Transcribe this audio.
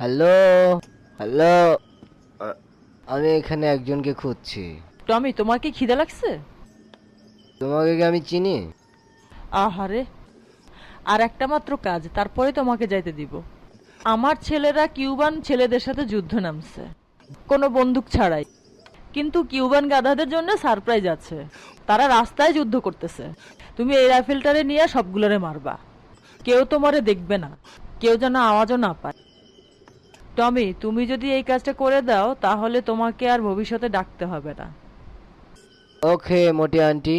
Hello, hello. আমি এখানে একজনকে খুঁজছি। টমি, তোমার কি খিদে লাগছে? তোমাকে কি আমি চিনি? আহারে, আর একটা মাত্র কাজ, তারপরে তোমাকে যাইতে দিব। আমার ছেলেরা কিউবান ছেলেদের সাথে যুদ্ধ নামছে, কোনো বন্দুক ছাড়াই। কিন্তু কিউবান গাধাদের জন্য সারপ্রাইজ আছে। তারা রাস্তায় যুদ্ধ করতেছে। তুমি এই রাইফেলটারে নিয়ে সবগুলোরে মারবা। কেউ তোমারে দেখবে না, কেউ যেন আওয়াজও না পায়। টমি, তুমি যদি এই কাজটা করে দাও তাহলে তোমাকে আর ভবিষ্যতে ডাকতে হবে না। ওকে মোটি আন্টি।